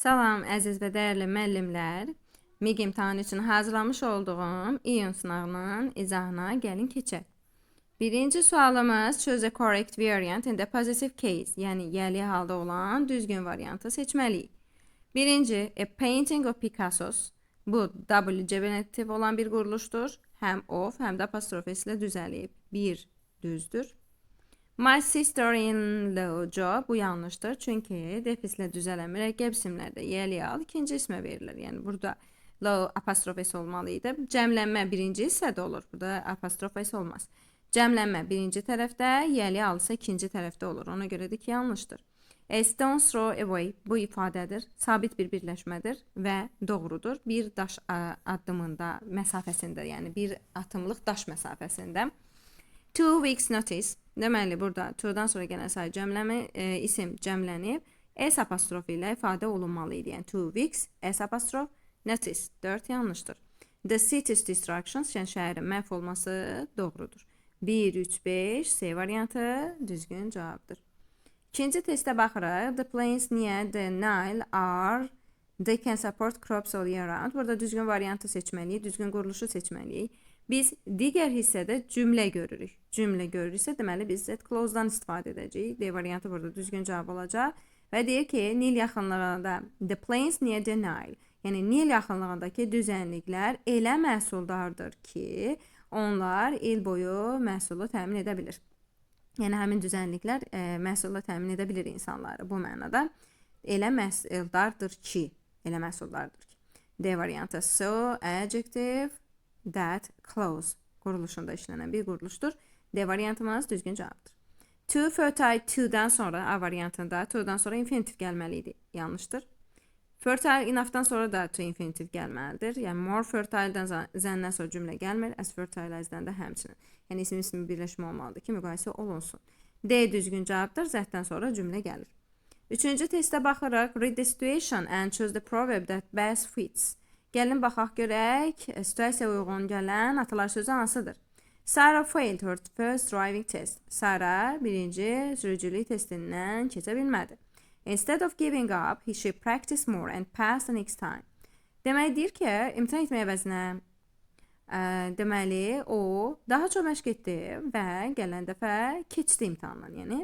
Salam əziz və dəyərli müəllimlər. MİQ imtahanı üçün hazırlamış olduğum iyun sınavının izahına gəlin keçək. Birinci sualımız choose a correct variant in the positive case, yəni yəli halda olan düzgün variantı seçməliyik. Birinci, a painting of Picasso's. Bu W gebnetiv olan bir quruluşdur. Həm of, həm də apostrof ilə düzəlib. Bir düzdür. My sister-in-law Joe, bu yanlışdır. Çünki defislə düzələn mürəkkəb isimlərdə yəli al ikinci ismə verilir. Yəni burada law apostrof s olmalı idi. Cəmlənmə birinci hissədə olur. Burada apostrof s olmaz. Cəmlənmə birinci tərəfdə, yəli al isə ikinci tərəfdə olur. Ona görədir ki, yanlışdır. A stone's throw away bu ifadədir. Sabit bir birləşmədir və doğrudur. Bir daş addımında, məsafəsində, yəni bir atımlıq daş məsafəsində. 2 weeks notice. Deməli, burada to'dan sonra gələn say cəmləmi, isim cəmlənib, s apostrof ilə ifadə olunmalı idi. Yəni 2 weeks, s apostrof, notice, 4 yanlışdır. The city's destructions, yəni şəhərin məhv olması doğrudur. 1, 3, 5, C variantı düzgün cavabdır. İkinci testə baxırıq. The plains near the Nile are, they can support crops all year round. Burada düzgün variantı seçməliyik, düzgün quruluşu seçməliyik. Biz digər hissədə cümlə görürük. Cümlə görürüksə, deməli biz that clause-dan istifadə edəcəyik. D variantı burada düzgün cavab olacaq. Və deyir ki, Nil yaxınlığında, the plains near the Nile. Yəni, Nil yaxınlığındakı düzənliklər elə məhsuldardır ki, onlar il boyu məhsulu təmin edə bilir. Yəni, həmin düzənliklər məhsulla təmin edə bilir insanları. Bu mənada elə məhsuldardır ki, elə məhsuldardır ki. D variantı, so, adjective, that, close quruluşunda işlənən bir quruluşdur. D variantımız düzgün cavabdır. To fertile, to'dan sonra A variantında to'dan sonra infinitiv gəlməli idi. Yanlışdır. Fertile enough'dan sonra da to infinitiv gəlməlidir. Yəni more fertile'dan zəndən sonra cümlə gəlmir. As fertile as'dan da həmçinin. Yəni isim birləşmə olmalıdır ki, müqayisə olunsun. D düzgün cavabdır. Zətdən sonra cümlə gəlir. Üçüncü testə baxırıq. Read the situation and choose the proverb that best fits. Gəlin baxaq görək, situasiyaya uyğun gələn atalar sözü hansıdır? Sarah failed her first driving test. Sarah birinci sürücülük testindən keçə bilmədi. Instead of giving up, she practiced more and passed the next time. Demək deyir ki, imtahan etməyə əvəzinə deməli, o daha çox məşq etdi və gələn dəfə keçdi imtahandan. Yəni,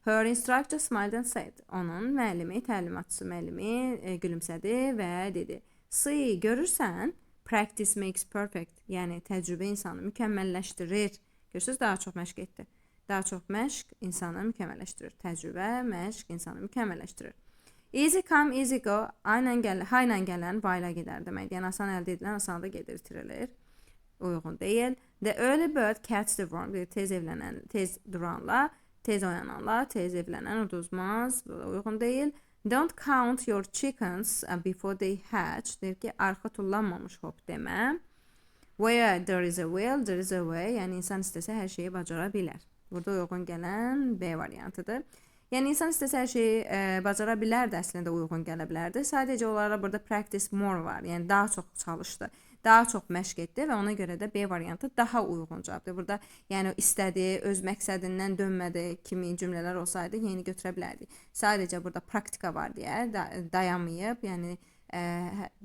her instructor smiled and said. Onun müəllimi, təlimatçısı müəllimi gülümsədi və dedi. See, görürsən, practice makes perfect. Yəni, təcrübə insanı mükəmməlləşdirir. Görürsünüz, daha çox məşq etdi. Daha çox məşq insanı mükəmməlləşdirir. Təcrübə, məşq insanı mükəmməlləşdirir. Easy come, easy go. Ha ilə gələn va ilə gedər deməkdir. Yəni, asan əldə edilən, asan da gedir, itirilir. Uyğun deyil. The early bird catch the worm. Tez evlənən, tez duranla, tez oyananla, tez evlənən uduzmaz. Uyğun deyil. Don't count your chickens before they hatch. Deyir ki, arxa tullanmamış hop demə. Where there is a will, there is a way. Yəni, insan istəsə hər şeyi bacara bilər. Burada uyğun gələn B variantıdır. Yəni, insan istəsə hər şeyi bacara bilər də əslində uyğun gələ bilərdi. Sadəcə onlara burada practice more var. Yəni, daha çox çalışdı. Daha çox məşq etdi və ona görə də B variantı daha uyğun cavabdır. Burada yəni istədi, öz məqsədindən dönmədi kimi cümlələr olsaydı yeni götürə bilərdik. Sadəcə burada praktika var deyə dayanmayıb, yəni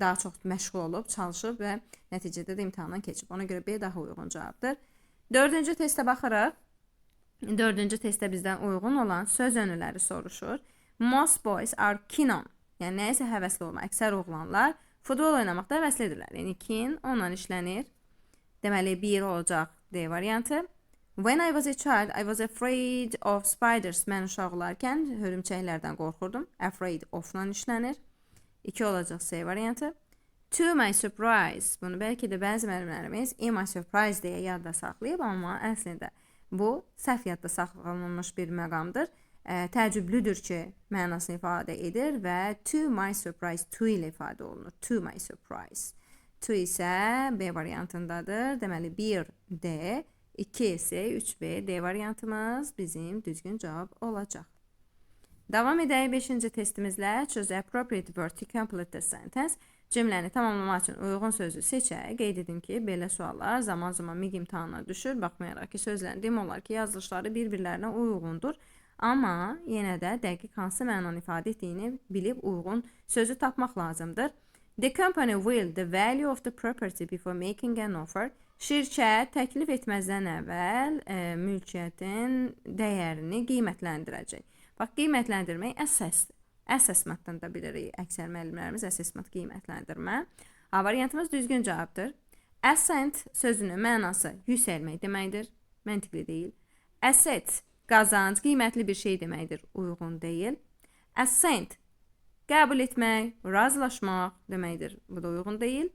daha çox məşğul olub, çalışıb və nəticədə də imtahandan keçib. Ona görə B daha uyğun cavabdır. Dördüncü testə baxırıq. Dördüncü testə bizdən uyğun olan söz önüləri soruşur. Most boys are keen on. Yəni nəyəsə həvəsli olmaq. Əksər oğlanlar futbol oynamaqda həvəslidirlər. Yəni, keen onunla işlənir. Deməli, 1 olacaq D variantı. When I was a child, I was afraid of spiders. Mən uşaq olarkən hörümçəklərdən qorxurdum. Afraid of-la işlənir. 2 olacaq C variantı. To my surprise. Bunu bəlkə də bəzi müəllimlərimiz in my surprise deyə yadda saxlayıb, amma əslində bu səhv yadda saxlanılmış bir məqamdır. Təəccüblüdür ki, mənasını ifadə edir və to my surprise, to ilə ifadə olunur. To my surprise. To isə B variantındadır. Deməli, 1 D, 2 C, 3 B, D variantımız bizim düzgün cavab olacaq. Davam edək 5-ci testimizlə. Choose appropriate word to complete the sentence. Cümləni tamamlamaq üçün uyğun sözü seçək. Qeyd edim ki, belə suallar zaman-zaman MİQ imtahanına düşür. Baxmayaraq ki, sözlərin demək olar ki, yazılışları bir-birlərinə uyğundur. Amma yenə də dəqiq hansı mənanı ifadə etdiyini bilib uyğun sözü tapmaq lazımdır. The company will the value of the property before making an offer. Şirkət təklif etməzdən əvvəl mülkiyyətin dəyərini qiymətləndirəcək. Bax, qiymətləndirmək əsasdır. Assessment-dan da bilirik əksər müəllimlərimiz assessment qiymətləndirmə. A variantımız düzgün cavabdır. Ascent sözünün mənası yüksəlmək deməkdir. Məntiqli deyil. Asset qazanc, qiymətli bir şey deməkdir. Uyğun deyil. Assent qəbul etmək, razılaşmaq deməkdir. Bu da uyğun deyil.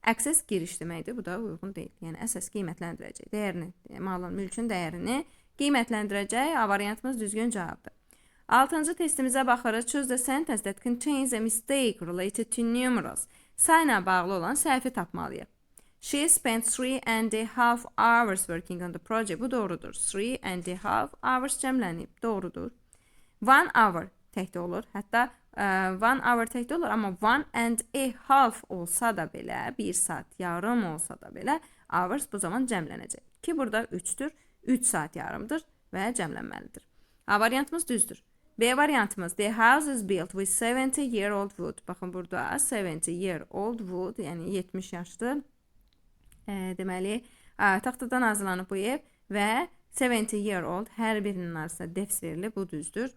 Access giriş deməkdir. Bu da uyğun deyil. Yəni əsas qiymətləndirəcək. Dəyərini, malın, mülkün dəyərini qiymətləndirəcək. A variantımız düzgün cavabdır. 6-cı testimizə baxırıq. Choose the sentence that contains a mistake related to numerals. Sayla bağlı olan səhvi tapmalıyıq. She spent 3.5 hours working on the project. Bu doğrudur. 3.5 hours cəmlənib. Doğrudur. 1 hour təkdə olur. Hətta 1 hour təkdə olur, amma 1.5 olsa da belə, 1 saat yarım olsa da belə, hours bu zaman cəmlənəcək. Ki burada 3'dür. 3 saat yarımdır və cəmlənməlidir. A variantımız düzdür. B variantımız the house is built with 70-year-old wood. Baxın burada 70-year-old wood, yəni 70 yaşlı. Deməli, taxtadan hazırlanıb bu ev və 70-year-old hər birinin arasında defs verilib, bu düzdür.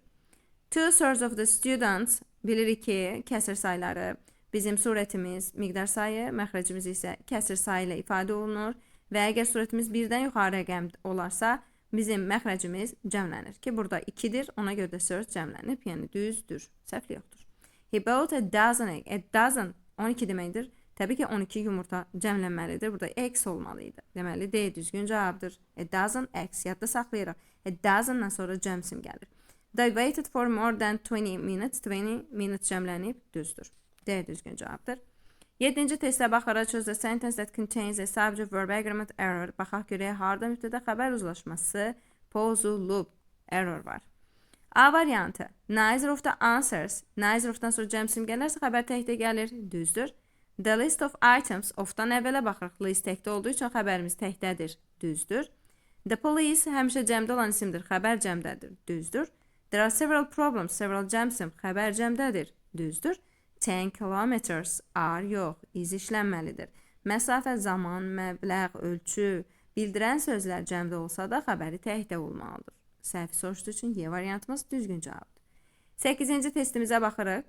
2/3 of the students, bilirik ki, kəsir sayları bizim surətimiz miqdar sayı, məxrəcimiz isə kəsir sayı ilə ifadə olunur və əgər surətimiz 1-dən yuxarı rəqəm olarsa, bizim məxrəcimiz cəmlənir ki, burada 2-dir, ona görə də söz cəmlənib, yəni düzdür, səhvli yoxdur. He bought a dozen egg. A dozen 12 deməkdir. Təbii ki, 12 yumurta cəmlənməlidir. Burada eggs olmalıydı. Deməli, D düzgün cavabdır. A dozen eggs. Yadda saxlayırıq. A dozen-dan sonra cəmsim gəlir. They waited for more than 20 minutes. 20 minutes cəmlənib, düzdür. D düzgün cavabdır. 7-ci testə baxaraq choose the sentence that contains a subject verb agreement error. Baxaq görək, harda mübtədə xəbər uzlaşması pozulub. Error var. A variantı. Neither of the answers. Neither of-dan sonra cəmsim gələrsə xəbər təkdə gəlir. Düzdür. The list of items. Of-dan əvvələ baxırıq. List təkdə olduğu üçün xəbərimiz təkdədir. Düzdür. The police həmişə cəmdə olan isimdir. Xəbər cəmdədir. Düzdür. There are several problems. Several cəmsim. Xəbər cəmdədir. Düzdür. 10 kilometers are yox. İz işlənməlidir. Məsafə, zaman, məbləğ, ölçü bildirən sözlər cəmdə olsa da xəbəri təkdə olmalıdır. Səhvi soruşduğu üçün Y variantımız düzgün cavabdır. 8-ci testimizə baxırıq.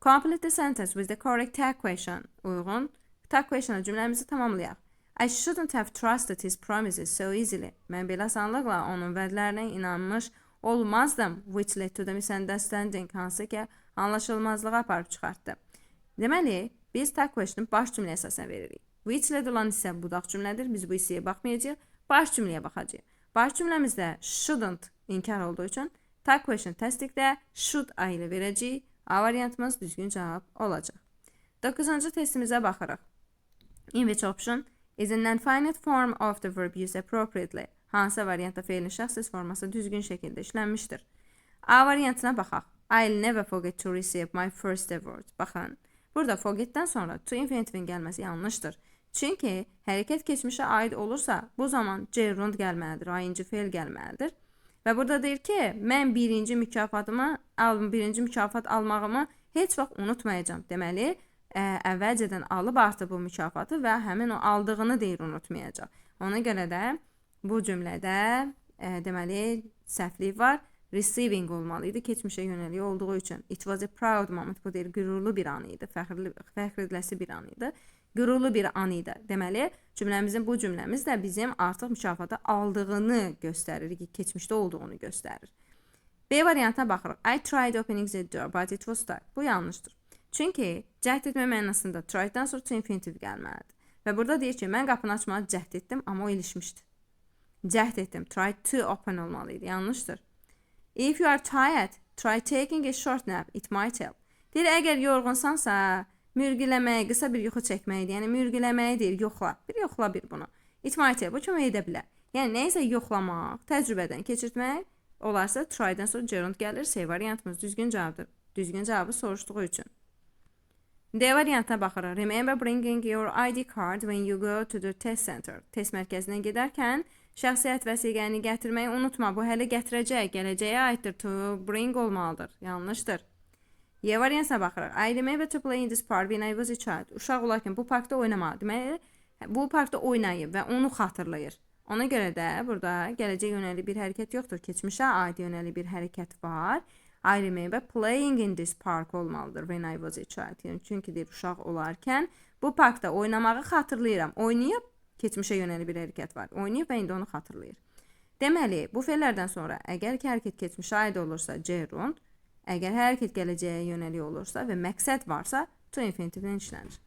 Complete the sentence with the correct tag question. Uyğun tag question'a cümləmizi tamamlayaq. I shouldn't have trusted his promises so easily. Mən belə asanlıqla onun vədlərinə inanmış olmazdım. Which led to the misunderstanding. Hansı ki, anlaşılmazlığa aparıb çıxartdı. Deməli, biz tag question'ı baş cümlə əsasən veririk. Which led olan isə budaq cümlədir. Biz bu hissəyə baxmayacağıq. Baş cümləyə baxacağıq. Baş cümləmizdə shouldn't inkar olduğu üçün tag question təsdiqdə should ilə verəcəyik. A variantımız düzgün cavab olacaq. 9-cu testimizə baxırıq. In which option is an infinite form of the verb used appropriately. Hansı variantda feilin şəxsiz forması düzgün şəkildə işlənmişdir. A variantına baxaq. I'll never forget to receive my first award. Baxın, burada forgetdən sonra to infinitivin gəlməsi yanlışdır. Çünki hərəkət keçmişə aid olursa, bu zaman gerund gəlməlidir, ayıncı feil gəlməlidir. Və burada deyir ki, mən birinci mükafat almağımı heç vaxt unutmayacağım. Deməli, əvvəlcədən alıb artıq bu mükafatı və həmin o aldığını deyir unutmayacaq. Ona görə də bu cümlədə deməli səhvlik var. Receiving olmalıydı, keçmişə yönəlik olduğu üçün. It was a proud moment. Bu deyir, qürurlu bir an idi, fəxr ediləsi bir an idi. Qürurlu bir an idi. Deməli, cümləmizin bu cümləmiz də bizim artıq mükafatı aldığını göstərir, keçmişdə olduğunu göstərir. B variantına baxırıq. I tried opening the door, but it was stuck. Bu yanlışdır. Çünki cəhd etmə mənasında trieddən sonra to infinitive gəlməlidir. Və burada deyir ki, mən qapını açmağa cəhd etdim, amma o ilişmişdi. Cəhd etdim, tried to open olmalıydı. Yanlışdır. If you are tired, try taking a short nap. It might help. Deyir, əgər yorğunsansa, mürgüləməyə, qısa bir yuxu çəkməkdir. Yəni, mürgüləməyə deyir, yoxla. Bir yoxla bir bunu. It might help. Bu kömək edə bilər. Yəni, neysə yoxlamaq, təcrübədən keçirtmək olarsa, try-dən sonra gerund gəlir. C variantımız düzgün cavabdır. Düzgün cavabı soruşduğu üçün. D variantına baxırıq. Remember bringing your ID card when you go to the test center. Test mərkəzinə gedərkən Şəxsiyyət vəsiqəni gətirməyi unutma. Bu hələ gətirəcək, gələcəyə aiddir. To bring olmalıdır. Yanlışdır. Y variantına baxırıq. I remember to play in this park when I was a child. Uşaq olarkən bu parkda oynamalı. Deməli, bu parkda oynayıb və onu xatırlayır. Ona görə də burada gələcək yönəli bir hərəkət yoxdur. Keçmişə aid yönəli bir hərəkət var. I remember playing in this park olmalıdır when I was a child. Yəni, çünki deyir, uşaq olarkən bu parkda oynamağı xatırlayıram. Oynayıb, keçmişə yönəli bir hərəkət var. Oynayıb və indi onu xatırlayır. Deməli, bu fe'lərdən sonra əgər ki, hərəkət keçmişə aid olursa gerund, əgər hərəkət gələcəyə yönəli olursa və məqsəd varsa to infinitivlə işlənir.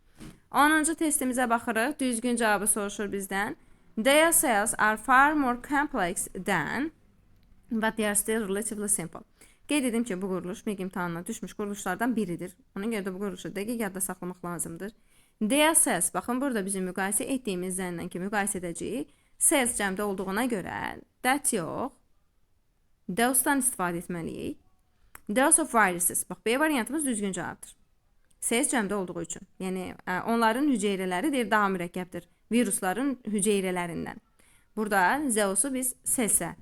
10-cu testimizə baxırıq. Düzgün cavabı soruşur bizdən. Their cells are far more complex than, but they are still relatively simple. Qeyd edim ki, bu quruluş MİQ imtahanına düşmüş quruluşlardan biridir. Ona görə də bu quruluşu dəqiq yadda saxlamaq lazımdır. Their cells, baxın burada bizim müqayisə etdiyimiz zəndən ki, müqayisə edəcəyik. Cells cəmdə olduğuna görə that yox, those'dan istifadə etməliyik. Those of viruses, bax, B variantımız düzgün cavabdır. Cells cəmdə olduğu üçün. Yəni, onların hüceyrələri deyir, daha mürəkkəbdir. Virusların hüceyrələrindən. Burada Zeus'u biz Cells'e,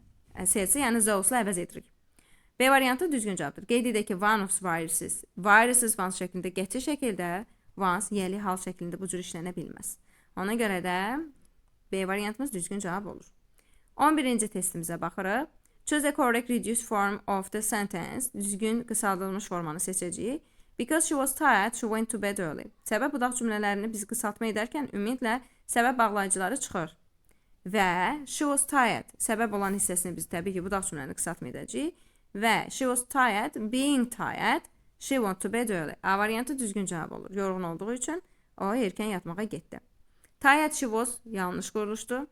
yəni Zeus'la əvəz edirik. B variantı düzgün cavabdır. Qeyd edək ki, one of viruses. Viruses once şəklində geçir şəkildə, once yeli hal şəklində bu cür işlənə bilməz. Ona görə də B variantımız düzgün cavab olur. 11-ci testimizə baxırıq. Choose a correct reduced form of the sentence. Düzgün qısaldılmış formanı seçəcəyik. Because she was tired, she went to bed early. Səbəb budaq cümlələrini biz qısaltma edərkən ümumiyyətlə səbəb bağlayıcıları çıxır. Və she was tired, səbəb olan hissəsini biz təbii ki, budaq cümləni qısaltma edəcəyik. Və she was tired, being tired, she went to bed early. A variantı düzgün cavab olur. Yorğun olduğu üçün o erkən yatmağa getdi. Tired she was yanlış quruluşdur.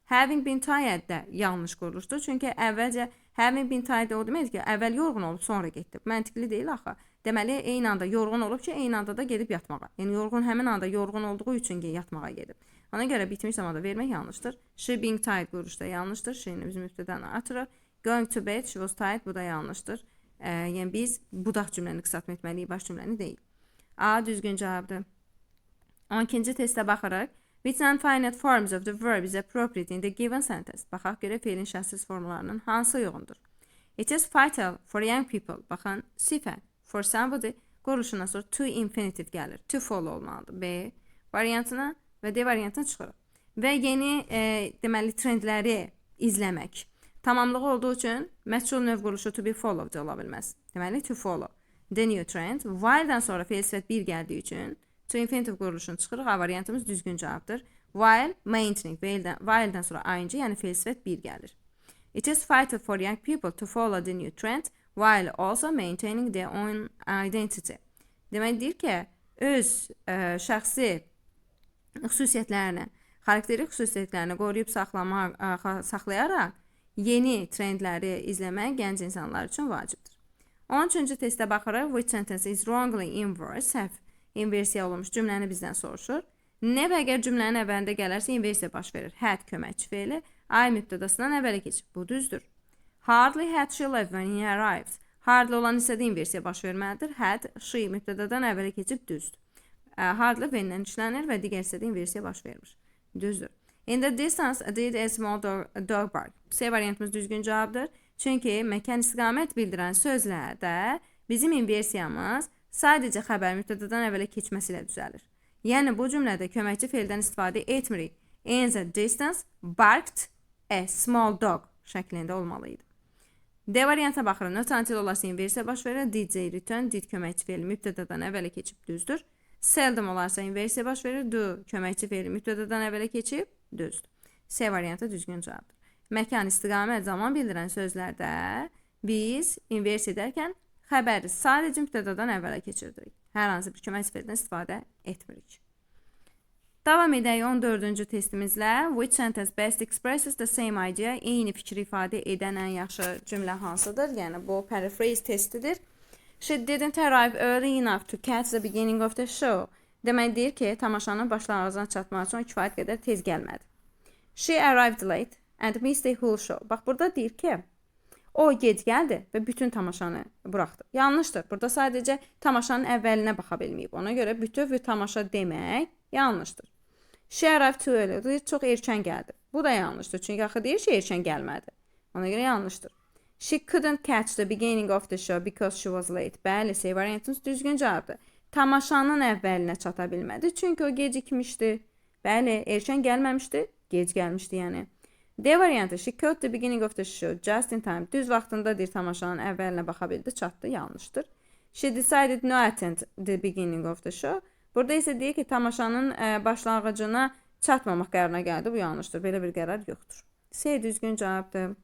Having been tired də yanlış quruluşdur. Çünki əvvəlcə having been tired o deməkdir ki, əvvəl yorğun olub sonra getdi. Məntiqli deyil axı. Deməli, eyni anda yorğun olub ki, eyni anda da gedib yatmağa. Yəni, həmin anda yorğun olduğu üçün yatmağa gedib. Ona görə bitmiş zamanda vermək yanlışdır. She being tired quruluşda yanlışdır. Şeyini biz mübtədən atırıq. Going to bed, she was tired, bu da yanlışdır. Yəni, biz budaq cümləni qısaltma etməliyik, baş cümləni deyil. A düzgün cavabdır. 12-ci testə baxırıq. Which non-finite forms of the verb is appropriate in the given sentence? Baxaq görə feilin şəxsiz formlarının hansı uyğundur? It is vital for young people. Baxın, sifət. For somebody quruluşuna sonra to infinitive gəlir. To follow olmalıdır. B variantına və D variantına çıxırıq. Və yeni deməli trendləri izləmək. Tamamlığı olduğu üçün məchul növ quruluşu to be followed ola bilməz. Deməli to follow. The new trend. While'dan sonra feil sifət 1 gəldiyi üçün to infinitive quruluşunu çıxırıq. A variantımız düzgün cavabdır. While maintaining. While'dan sonra ing, yəni feil sifət 1 gəlir. It is vital for young people to follow the new trend while also maintaining their own identity. Demək deyir ki, öz şəxsi xüsusiyyətlərini, xarakterik xüsusiyyətlərini qoruyub saxlayaraq yeni trendləri izləmək gənc insanlar üçün vacibdir. 13-cü testə baxırıq. Which sentence is wrongly inverse? Səhv inversiya olunmuş cümləni bizdən soruşur. Nə və əgər cümlənin əvvəlində gələrsə inversiya baş verir. Had köməkçi feili I mübtədasından əvvələ keçir. Bu düzdür. Hardly had she left when he arrived. Hardly olan hissədə inversiya baş verməlidir. Had, she mübtədadan əvvələ keçib düzdür. Hardly when-lə işlənir və digər hissədə inversiya baş vermir. Düzdür. In the distance, did a small dog bark. C variantımız düzgün cavabdır. Çünki məkan istiqamət bildirən sözlərdə bizim inversiyamız sadəcə xəbər mübtədadan əvvələ keçməsi ilə düzəlir. Yəni, bu cümlədə köməkçi feildən istifadə etmirik. In the distance, barked a small dog şəklində olmalıydı. D variantına baxırıq. Notatil olarsa inversiya baş verir. Did they return, did köməkçi feili mübtədadan əvvələ keçib düzdür. Seldom olarsa inversiya baş verir. Do köməkçi feili mübtədadan əvvələ keçib düzdür. C variantı düzgün cavabdır. Məkan, istiqamət, zaman bildirən sözlərdə biz inversiya edərkən xəbəri sadəcə mübtədadan əvvələ keçirdirik. Hər hansı bir köməkçi feildən istifadə etmirik. Davam edək 14-cü testimizlə. Which sentence best expresses the same idea? Eyni fikri ifadə edən ən yaxşı cümlə hansıdır? Yəni, bu paraphrase testidir. She didn't arrive early enough to catch the beginning of the show. Demək deyir ki, tamaşanın başlanğıcına çatmaq üçün kifayət qədər tez gəlmədi. She arrived late and missed the whole show. Bax, burada deyir ki, o gec gəldi və bütün tamaşanı buraxdı. Yanlışdır. Burada sadəcə tamaşanın əvvəlinə baxa bilməyib. Ona görə bütöv tamaşa demək yanlışdır. She arrived too early. Çox erkən gəldi. Bu da yanlışdır. Çünki axı deyir ki, erkən gəlmədi. Ona görə yanlışdır. She couldn't catch the beginning of the show because she was late. Bəli, C variantımız düzgün cavabdır. Tamaşanın əvvəlinə çata bilmədi, çünki o gecikmişdi. Bəli, erkən gəlməmişdi, gec gəlmişdi yəni. D variantı, she caught the beginning of the show just in time. Düz vaxtında deyir, tamaşanın əvvəlinə baxa bildi, çatdı, yanlışdır. She decided no attend the beginning of the show. Burada isə deyir ki, tamaşanın başlanğıcına çatmamaq qərarına gəldi, bu yanlışdır. Belə bir qərar yoxdur. C düzgün cavabdır.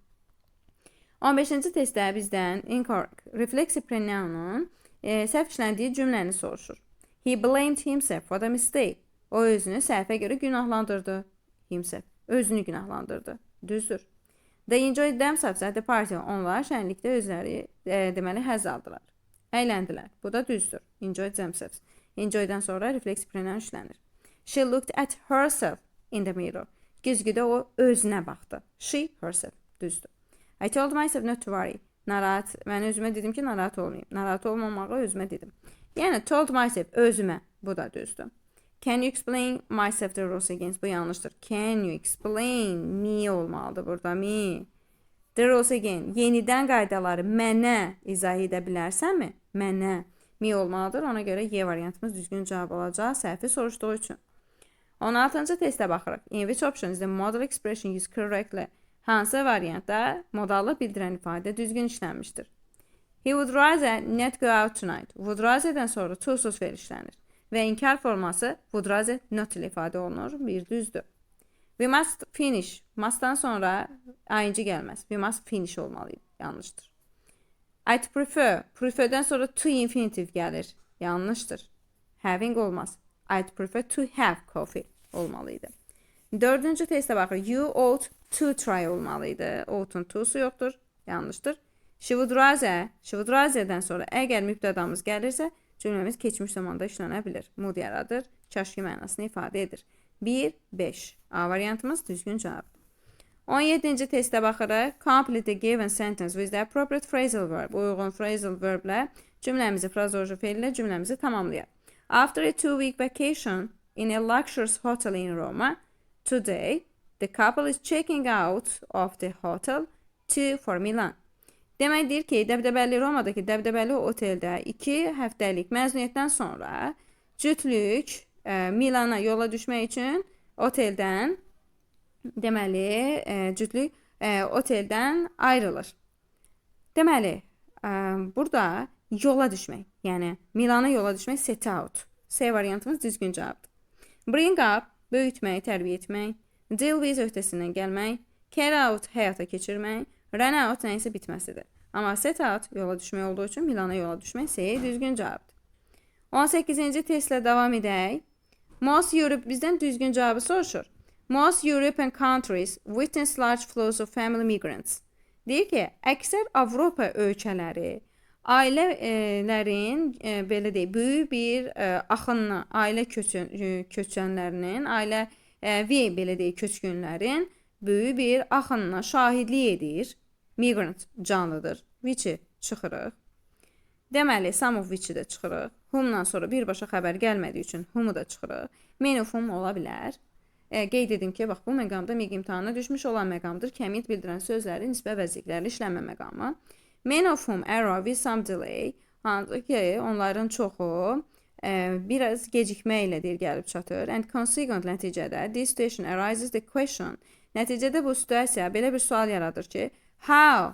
15-ci testdə bizdən incorrect reflexive pronounun səhv işləndiyi cümləni soruşur. He blamed himself for the mistake. O özünü səhvə görə günahlandırdı. Himself. Özünü günahlandırdı. Düzdür. They enjoyed themselves at the party. Onlar şənlikdə özləri deməli həzz aldılar. Əyləndilər. Bu da düzdür. Enjoyed themselves. Enjoy'dan sonra reflexive pronoun işlənir. She looked at herself in the mirror. Güzgüdə o özünə baxdı. She, herself. Düzdür. I told myself not to worry. Narahat. Mən özümə dedim ki, narahat olmayayım. Narahat olmamağı özümə dedim. Yəni, told myself, özümə. Bu da düzdür. Can you explain myself the rules against? Bu yanlışdır. Can you explain? Me olmalıdır burada. Me. The rules again. Yenidən qaydaları mənə izah edə bilərsənmi? Mənə. Me olmalıdır. Ona görə Y variantımız düzgün cavab olacaq. Səhvi soruşduğu üçün. 16-cı testə baxırıq. In which option is the modal expression used correctly? Hansı variantda modallıq bildirən ifadə düzgün işlənmişdir? He would rather not go out tonight. Would rather'dən sonra to sus fe'l işlənir. Və inkar forması would rather not ilə ifadə olunur. Bir düzdür. We must finish. Must'dan sonra ing gəlməz. We must finish olmalıydı. Yanlışdır. I'd prefer. Prefer'dən sonra to infinitive gəlir. Yanlışdır. Having olmaz. I'd prefer to have coffee olmalıydı. 4-cü testə baxır. You ought to try olmalıydı. Ouught'un to'su yoxdur. Yanlışdır. She would rather. She would rather'dən sonra əgər mübtədamız gəlirsə, cümləmiz keçmiş zamanda işlənə bilir. Mood yaradır. Kaşki mənasını ifadə edir. 1, 5. A variantımız düzgün cavab. 17-ci testə baxırıq. Complete the given sentence with the appropriate phrasal verb. Uyğun phrasal verblə cümləmizi, frazoloji fe'llə cümləmizi tamamlayaq. After a 2-week vacation in a luxurious hotel in Roma, today the couple is checking out of the hotel for Milan. Demək deyir ki, dəbdəbəli Romadakı dəbdəbəli oteldə 2 həftəlik məzuniyyətdən sonra cütlük Milana yola düşmək üçün oteldən deməli cütlük oteldən ayrılır. Deməli, burada yola düşmək, yəni Milana yola düşmək set out. C variantımız düzgün cavabdır. Bring up, böyütmək, tərbiyə etmək. Deal with öhdəsindən gəlmək. Carry out, həyata keçirmək. Run out nəysə bitməsidir. Amma set out yola düşmək olduğu üçün Milana yola düşmək C düzgün cavabdır. 18-ci testlə davam edək. Most Europe bizdən düzgün cavabı soruşur. Most European countries witness large flows of family migrants. Deyir ki, əksər Avropa ölkələri ailələrin belə deyək, böyük bir axınına, ailə köçənlərinin, ailəvi belə deyək, köçkünlərin böyük bir axınına şahidlik edir. Migrant canlıdır. Which-i çıxırıq. Deməli, some of which-i də çıxırıq. Whom-dan sonra birbaşa xəbər gəlmədiyi üçün whom-u da çıxırıq. Many of whom ola bilər. Qeyd edim ki, bax, bu məqamda MIQ imtahanına düşmüş olan məqamdır. Kəmiyyət bildirən sözləri nisbə vəzifələrlə işlənmə məqamı. Many of whom arrive with some delay. Hansı ki, onların çoxu biraz gecikmə ilə deyir gəlib çatır. And consequent nəticədə this situation arises the question. Nəticədə bu situasiya belə bir sual yaradır ki, how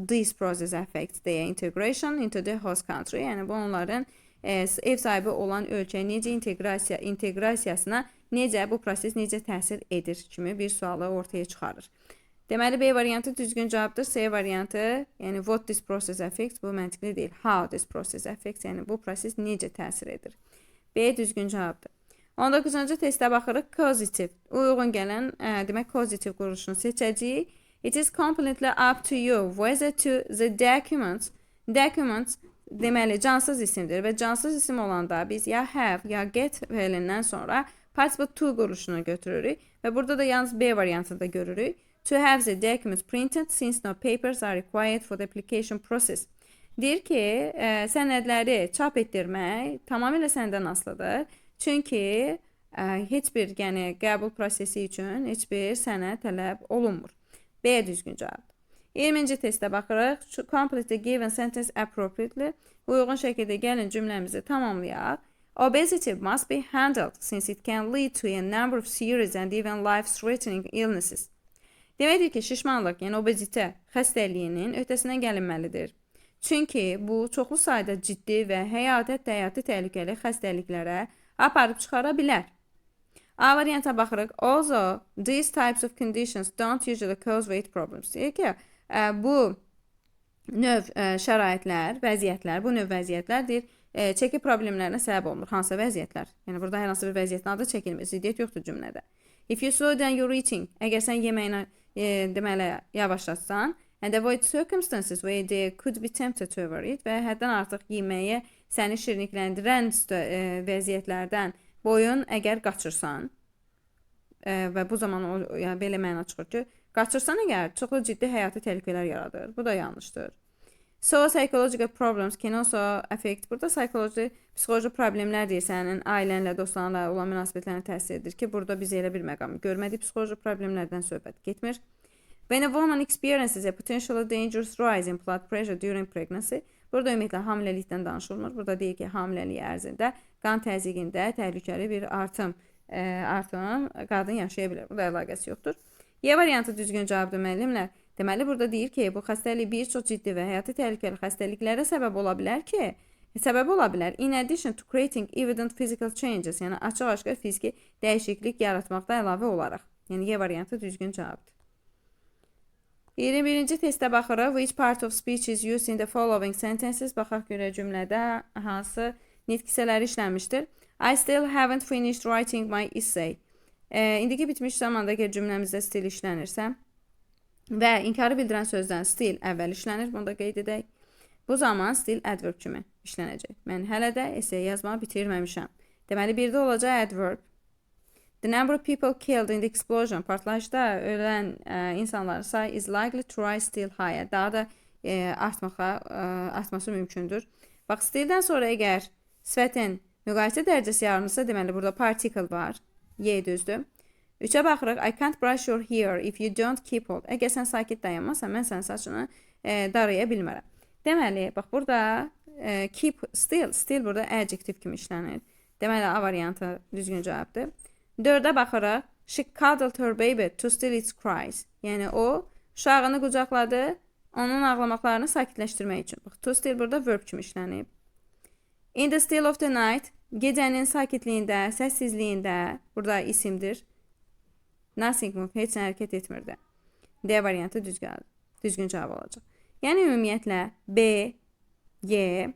this process affects their integration into the host country. Yəni bu onların ev sahibi olan ölkəyə necə inteqrasiyasına bu proses necə təsir edir kimi bir sualı ortaya çıxarır. Deməli, B variantı düzgün cavabdır. C variantı, yəni what this process affects, bu məntiqli deyil. How this process affects, yəni bu proses necə təsir edir. B düzgün cavabdır. 19-cu testə baxırıq. Causative. Uyğun gələn, demək, causative quruluşunu seçəcəyik. It is completely up to you whether to the documents. Documents deməli cansız isimdir və cansız isim olanda biz ya have ya get fe'lindən sonra participle to quruluşunu götürürük və burada da yalnız B variantında görürük. To have the documents printed since no papers are required for the application process. Deyir ki, sənədləri çap etdirmək tamamilə səndən asılıdır. Çünki heç bir qəbul prosesi üçün heç bir sənəd tələb olunmur. B düzgün cavabdır. 20-ci testə baxırıq. Complete the given sentence appropriately. Uyğun şəkildə gəlin cümləmizi tamamlayaq. Obesity must be handled since it can lead to a number of serious and even life-threatening illnesses. Deməkdir ki, şişmanlıq, yəni obezite xəstəliyinin öhdəsindən gəlinməlidir. Çünki bu çoxlu sayda ciddi və hətta həyati təhlükəli xəstəliklərə aparıb çıxara bilər. A varianta baxırıq. Also, these types of conditions don't usually cause weight problems. Deyir ki, bu növ şəraitlər, vəziyyətlər, bu növ vəziyyətlər deyir, çəki problemlərinə səbəb olmur. Hansı vəziyyətlər? Yəni burada hər hansı bir vəziyyətin adı çəkilmir. Ziddiyyət yoxdur cümlədə. If you slow down your eating, əgər sən yeməyinə deməli yavaşlatsan, and avoid circumstances where they could be tempted to overeat və həddən artıq yeməyə səni şirinlikləndirən vəziyyətlərdən boyun əgər qaçırsan və bu zaman yəni belə məna çıxır ki, qaçırsan əgər çoxlu ciddi həyati təhlükələr yaradır. Bu da yanlışdır. So psychological problems can also affect. Burada psixoloji problemlər deyir sənin ailənlə, dostlarla olan münasibətlərinə təsir edir ki, burada biz elə bir məqam görmədik, psixoloji problemlərdən söhbət getmir. When a woman experiences a potentially dangerous rise in blood pressure during pregnancy, burada ümumiyyətlə hamiləlikdən danışılmır. Burada deyir ki, hamiləlik ərzində qan təzyiqində təhlükəli bir artım qadın yaşaya bilər. Burada əlaqəsi yoxdur. Y variantı düzgün cavabdır müəllimlər. Deməli, burada deyir ki, bu xəstəlik bir çox ciddi və həyati təhlükəli xəstəliklərə səbəb ola bilər ki, in addition to creating evident physical changes, yəni açıq-aşkar fiziki dəyişiklik yaratmaqda əlavə olaraq. Yəni, Y variantı düzgün cavabdır. 21-ci testə baxırıq. Which part of speech is used in the following sentences? Baxaq görə cümlədə hansı nitq hissələri işlənmişdir. I still haven't finished writing my essay. İndiki bitmiş zamanda ki, cümləmizdə stil işlənirsə və inkarı bildirən sözdən stil əvvəl işlənir, bunu da qeyd edək. Bu zaman stil adverb kimi işlənəcək. Mən hələ də essay yazmağı bitirməmişəm. Deməli, bir də olacaq adverb. The number of people killed in the explosion, partlayışda ölən insanların sayı is likely to rise still higher. Daha da artması mümkündür. Bax, stildən sonra əgər sifətin müqayisə dərəcəsi yaranırsa, deməli, burada particle var. Y düzdür. 3-ə baxırıq. I can't brush your hair if you don't keep hold. Əgər sən sakit dayanmazsan, mən sənin saçını daraya bilmərəm. Deməli, bax, burada keep still burada adjective kimi işlənir. Deməli, A variantı düzgün cavabdır. 4-ə baxırıq. She cuddled her baby to still its cries. Yəni, o uşağını qucaqladı, onun ağlamaqlarını sakitləşdirmək üçün. Bax, to still burada verb kimi işlənib. In the still of the night, gecənin sakitliyində, səssizliyində, burada isimdir. Nothing move, heç nə hərəkət etmirdi. D variantı düzgün cavab olacaq. Yəni, ümumiyyətlə, B, Y,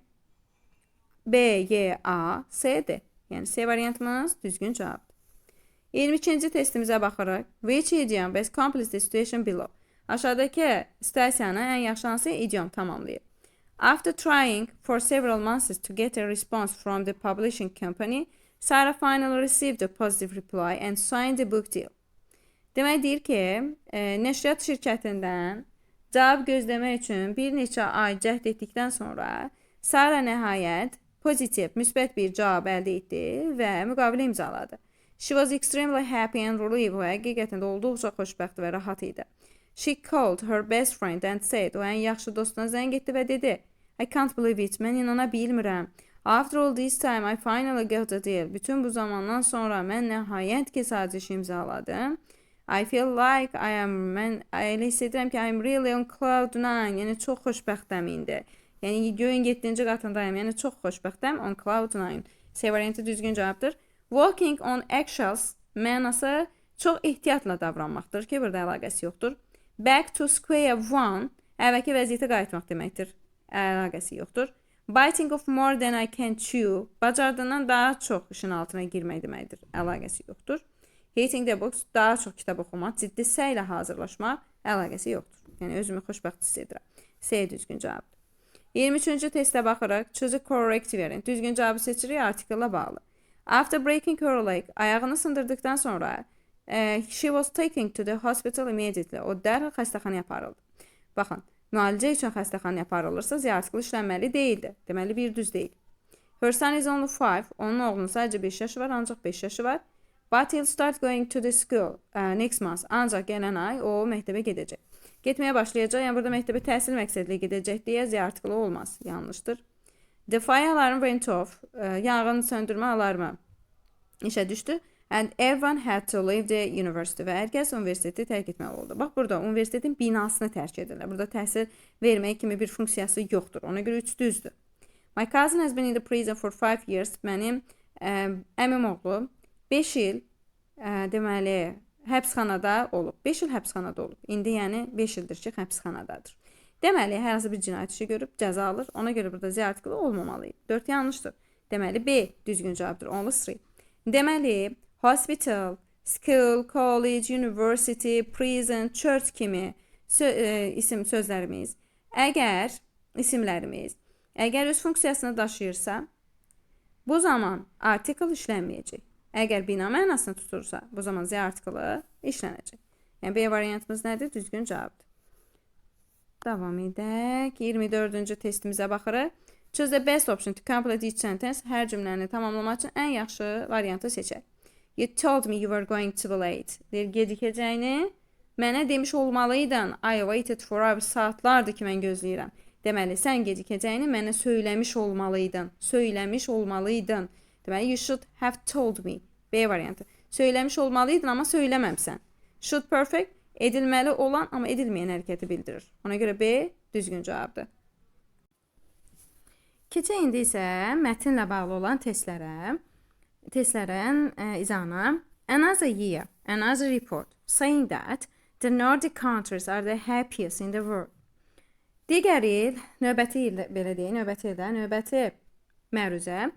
A, C, D. Yəni, C variantımız düzgün cavabdır. 22-ci testimizə baxırıq. Which idiom best completes the situation below? Aşağıdakı situasiyanı ən yaxşı hansı idiom tamamlayır? After trying for several months to get a response from the publishing company, Sarah finally received a positive reply and signed the book deal. Demək deyir ki, nəşriyyat şirkətindən cavab gözləmək üçün bir neçə ay cəhd etdikdən sonra Sarah nəhayət pozitiv, müsbət bir cavab əldə etdi və müqavilə imzaladı. She was extremely happy and relieved. O həqiqətən də olduqca xoşbəxt və rahat idi. She called her best friend and said, o ən yaxşı dostuna zəng etdi və dedi, I can't believe it, mən inana bilmirəm. After all this time, I finally got a deal. Bütün bu zamandan sonra mən nəhayət ki, saziş imzaladım. I feel like mən elə hiss edirəm ki, I'm really on cloud 9, yəni çox xoşbəxtəm indi. Yəni göyün 7-ci qatındayım, yəni çox xoşbəxtəm on cloud 9. C variantı düzgün cavabdır. Walking on eggshells mənası çox ehtiyatla davranmaqdır ki, burada əlaqəsi yoxdur. Back to square one, əvvəlki vəziyyətə qayıtmaq deməkdir. Əlaqəsi yoxdur. Biting of more than I can chew, bacardığından daha çox işin altına girmək deməkdir. Əlaqəsi yoxdur. Hating the books, daha çox kitab oxumaq, ciddi səylə hazırlaşmaq, əlaqəsi yoxdur. Yəni, özümü xoşbəxt hiss edirəm. C düzgün cavabdır. 23-cü testə baxırıq. Choose a correct variant. Düzgün cavabı seçirik, artikla bağlı. After breaking her leg, ayağını sındırdıqdan sonra she was taken to the hospital immediately. O dərhal xəstəxanaya aparıldı. Baxın, müalicə üçün xəstəxanaya aparılırsa, artikl işlənməli deyildi. Deməli, bir düz deyil. Her son is only 5. Onun oğlunun sadəcə 5 yaşı var, ancaq 5 yaşı var. But he'll start going to the school next month. Ancaq gələn ay o məktəbə gedəcək. Getməyə başlayacaq. Yəni burada məktəbə təhsil məqsədilə gedəcək deyə Z artiklı olmaz. Yanlışdır. The fire alarm went off. Yanğın söndürmə alarmı işə düşdü. And everyone had to leave the university. Və hər kəs universiteti tərk etməli oldu. Bax, burada universitetin binasını tərk edirlər. Burada təhsil vermək kimi bir funksiyası yoxdur. Ona görə 3 düzdür. My cousin has been in the prison for 5 years. Mənim əmim oğlu 5 il deməli həbsxanada olub. 5 il həbsxanada olub. İndi yəni 5 ildir ki, həbsxanadadır. Deməli, hər hansı bir cinayət işi görüb cəza alır. Ona görə burada Z artiklı olmamalıydı. 4 yanlışdır. Deməli, B düzgün cavabdır. Only 3. Deməli, hospital, school, college, university, prison, church kimi isim sözlərimiz, isimlərimiz əgər öz funksiyasını daşıyırsa, bu zaman artikel işlənməyəcək. Əgər bina mənasını tutursa, bu zaman Z artiklı işlənəcək. Yəni, B variantımız nədir? Düzgün cavabdır. Davam edək. 24-cü testimizə baxırıq. Choose the best option to complete each sentence. Hər cümləni tamamlamaq üçün ən yaxşı variantı seçək. You told me you were going to be late. Deyir, gecikəcəyini mənə demiş olmalıydın. I waited for hours. Saatlardır ki, mən gözləyirəm. Deməli, sən gecikəcəyini mənə söyləmiş olmalıydın. Söyləmiş olmalıydın. Deməli, you should have told me. B variantı. Söyləmiş olmalıydın, amma söyləməmsən. Should perfect, edilməli olan, amma edilməyən hərəkəti bildirir. Ona görə B düzgün cavabdır. Keçək indi isə mətnlə bağlı olan testlərin izahına. Another year, another report saying that the Nordic countries are the happiest in the world. Digər il, növbəti il belə deyək, növbəti məruzə.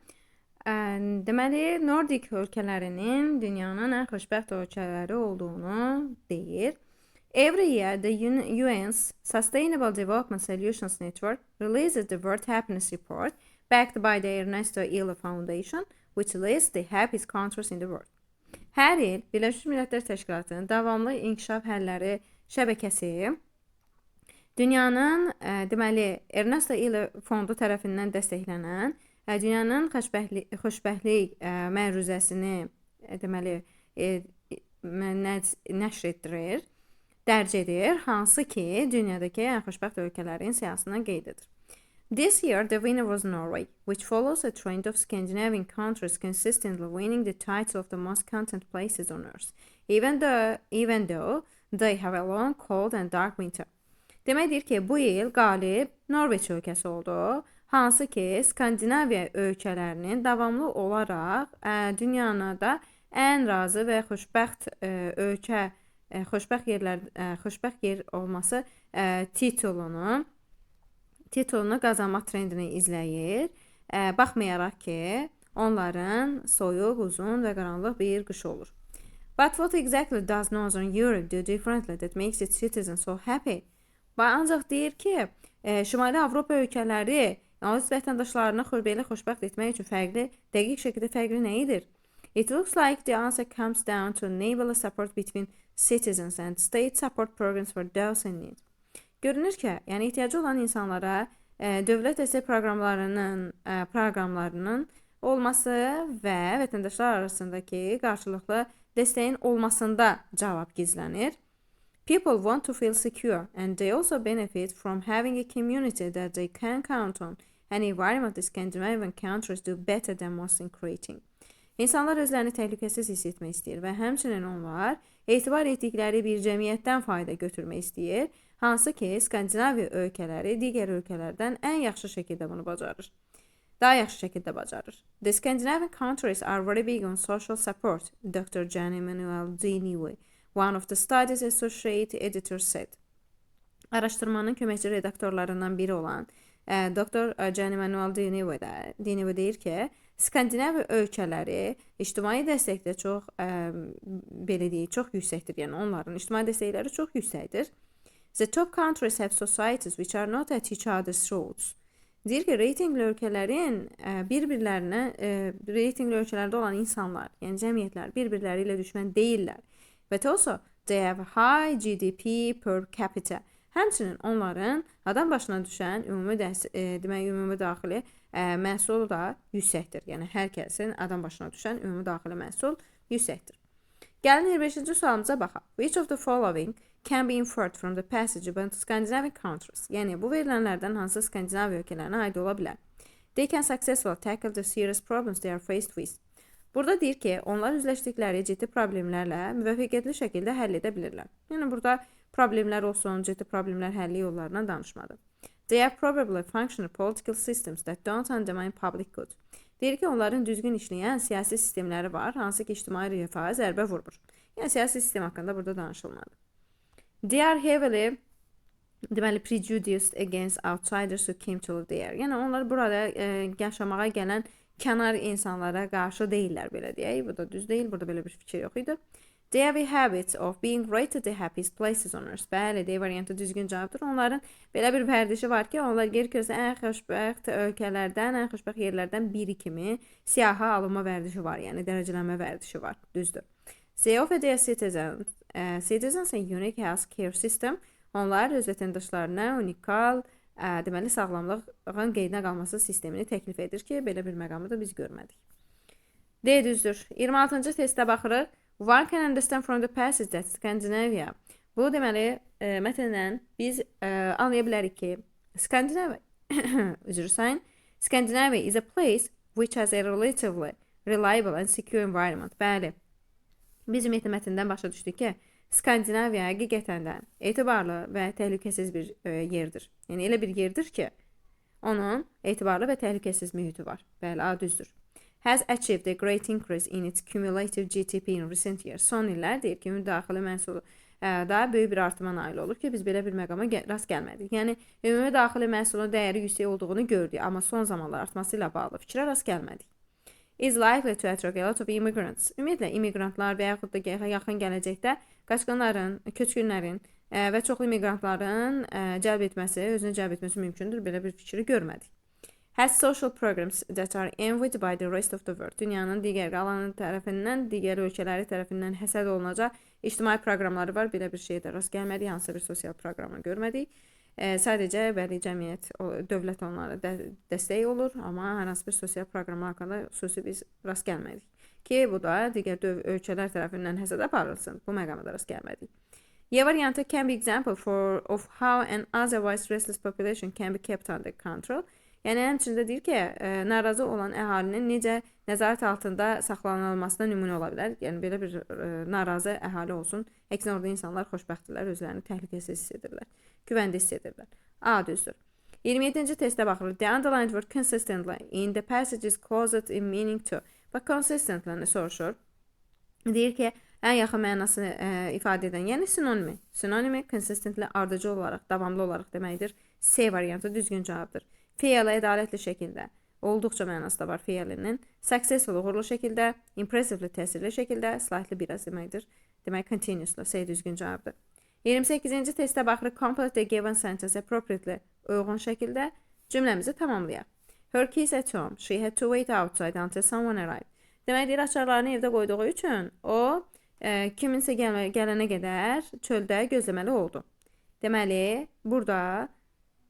Deməli, Nordik ölkələrinin dünyanın ən xoşbəxt ölkələri olduğunu deyir. Every year, the UN's Sustainable Development Solutions Network releases the World Happiness Report backed by the Ernesto Illa Foundation, which lists the happiest countries in the world. Hər il Birləşmiş Millətlər Təşkilatının davamlı inkişaf həlləri şəbəkəsi dünyanın, deməli, Ernesto Illa Fondu tərəfindən dəstəklənən dünyanın xoşbəxtlik məruzəsini deməli nəşr etdirir, dərc edir, hansı ki, dünyadakı ən xoşbəxt ölkələrin siyahısına qeyd edir. This year, the winner was Norway, which follows a trend of Scandinavian countries consistently winning the title of the most content places on Earth, even though they have a long, cold and dark winter. Deməkdir ki, bu il qalib Norveç ölkəsi oldu, hansı ki, Skandinaviya ölkələrinin davamlı olaraq dünyada ən razı və xoşbəxt ölkə, xoşbəxt yer olması titulunu qazanmaq trendini izləyir. Baxmayaraq ki, onların soyuq, uzun və qaranlıq bir qış olur. But what exactly does Northern Europe do differently that makes its citizens so happy? Ancaq deyir ki, Şimali Avropa ölkələri öz vətəndaşlarını belə xoşbəxt etmək üçün dəqiq şəkildə fərqli nə edir? It looks like the answer comes down to enable a support between citizens and state support programs for those in need. Görünür ki, yəni ehtiyacı olan insanlara dövlət dəstək proqramlarının olması və vətəndaşlar arasındakı qarşılıqlı dəstəyin olmasında cavab gizlənir. People want to feel secure and they also benefit from having a community that they can count on. An environment the Scandinavian countries do better than most in creating. İnsanlar özlərini təhlükəsiz hiss etmək istəyir və həmçinin onlar etibar etdikləri bir cəmiyyətdən fayda götürmək istəyir, hansı ki, Skandinaviya ölkələri digər ölkələrdən ən yaxşı şəkildə bunu bacarır. Daha yaxşı şəkildə bacarır. The Scandinavian countries are very big on social support, Dr. Gianni Manuel Diniwi, one of the study's associate editors said. Araşdırmanın köməkçi redaktorlarından biri olan Dr. Gianni Manuel Diniwi deyir ki, Skandinaviya ölkələri ictimai dəstəkdə çox yüksəkdir. Yəni onların ictimai dəstəkləri çox yüksəkdir. The top countries have societies which are not at each other's throats. Deyir ki, reytingli ölkələrdə olan insanlar, yəni cəmiyyətlər bir-birləri ilə düşmən deyirlər. But also, they have high GDP per capita. Həmçinin onların adam başına düşən ümumi daxili məhsulu da yüksəkdir. Yəni hər kəsin adam başına düşən ümumi daxili məhsul yüksəkdir. Gəlin 25-ci sualımıza baxaq. Which of the following can be inferred from the passage about Scandinavian countries? Yəni, bu verilənlərdən hansı Skandinaviya ölkələrinə aid ola bilər? They can successfully tackle the serious problems they are faced with. Burada deyir ki, onlar üzləşdikləri ciddi problemlərlə müvəffəqiyyətli şəkildə həll edə bilirlər. Yəni, burada problemlər olsun, ciddi problemlər həlli yollarından danışmadı. They have probably functional political systems that don't undermine public good. Deyir ki, onların düzgün işləyən siyasi sistemləri var, hansı ki, ictimai rifaha zərbə vurmur. Yəni, siyasi sistem haqqında burada danışılmadı. They are heavily deməli, prejudiced against outsiders who came to live there. Yəni, onlar burada yaşamağa gələn kənar insanlara qarşı deyirlər, belə deyək. Bu da düz deyil, burada belə bir fikir yox idi. They have a habit of being rated the happiest places on earth. Bəli, D variantı düzgün cavabdır. Onların belə bir vərdişi var ki, onlar yer-kürəsi ən xoşbəxt ölkələrdən, ən xoşbəxt yerlərdən biri kimi siyaha alınma vərdişi var. Yəni, dərəcələnmə vərdişi var. Düzdür. They offer their citizens a unique health care system. Onlar öz vətəndaşlarına unikal, deməli, sağlamlığın qeydinə qalması sistemini təklif edir ki, belə bir məqamı da biz görmədik. D düzdür. 26-cı testə baxırıq. One can understand from the passage that Scandinavia. Bu deməli, mətndən biz anlaya bilərik ki, Scandinavia, üzr sayın, Scandinavia is a place which has a relatively reliable and secure environment. Bəli, biz ümumiyyətlə mətndən başa düşdük ki, Skandinaviya həqiqətən də etibarlı və təhlükəsiz bir yerdir. Yəni, elə bir yerdir ki, onun etibarlı və təhlükəsiz mühiti var. Bəli, A düzdür. Has achieved a great increase in its cumulative GDP in recent years. Son illər deyir ki, müdaxilə məhsulu daha böyük bir artıma nail olur ki, biz belə bir məqama rast gəlmədik. Yəni, ümumi daxili məhsulun dəyəri yüksək olduğunu gördük, amma son zamanlar artması ilə bağlı fikrə rast gəlmədik. Is likely to attract a lot of immigrants. Ümumiyyətlə, immigrantlar və yaxud da yaxın gələcəkdə qaçqınların, köçkünlərin və çoxlu immigrantların cəlb etməsi, özünü cəlb etməsi mümkündür. Belə bir fikri görmədik. Has social programs that are envied by the rest of the world. Dünyanın digər qalanı tərəfindən, digər ölkələri tərəfindən həsəd olunacaq ictimai proqramları var. Belə bir şeydə rast gəlmədik, hansısa bir sosial proqramı görmədik. Sadəcə bəli cəmiyyət, dövlət onlara dəstək olur, amma hər hansı bir sosial proqramlar haqqında xüsusi biz rast gəlmədik. Ki, bu da digər ölkələr tərəfindən həsəd aparılsın. Bu məqama da rast gəlmədik. Y variantı can be example of how an otherwise restless population can be kept under control. Yəni, həmçində deyir ki, narazı olan əhalinin necə nəzarət altında saxlanılmasına nümunə ola bilər. Yəni, belə bir narazı əhali olsun. Əksinə orada insanlar xoşbəxtdirlər, özlərini təhlükəsiz hiss edirlər, güvəndə hiss edirlər. A düzdür. 27-ci testə baxırıq. The underlined word consistently in the passage is closer in meaning to. Bax, consistently soruşur. Deyir ki, ən yaxın mənasını ifadə edən, yəni sinonimi. Sinonimi consistently ardıcı olaraq, davamlı olaraq deməkdir. C variantı düzgün cavabdır. Feyəli ədalətli şəkildə, olduqca mənası da var feyəlinin. Successful uğurlu şəkildə, impressively təsirli şəkildə, slightly biraz deməkdir. Demək, continuously, C düzgün cavabdır. 28-ci testə baxırıq. Complete the given sentence appropriately, uyğun şəkildə cümləmizi tamamlayaq. Her keys at home, she had to wait outside until someone arrived. Demək, deyir, açarlarını evdə qoyduğu üçün o, kiminsə gələnə qədər çöldə gözləməli oldu. Deməli, burada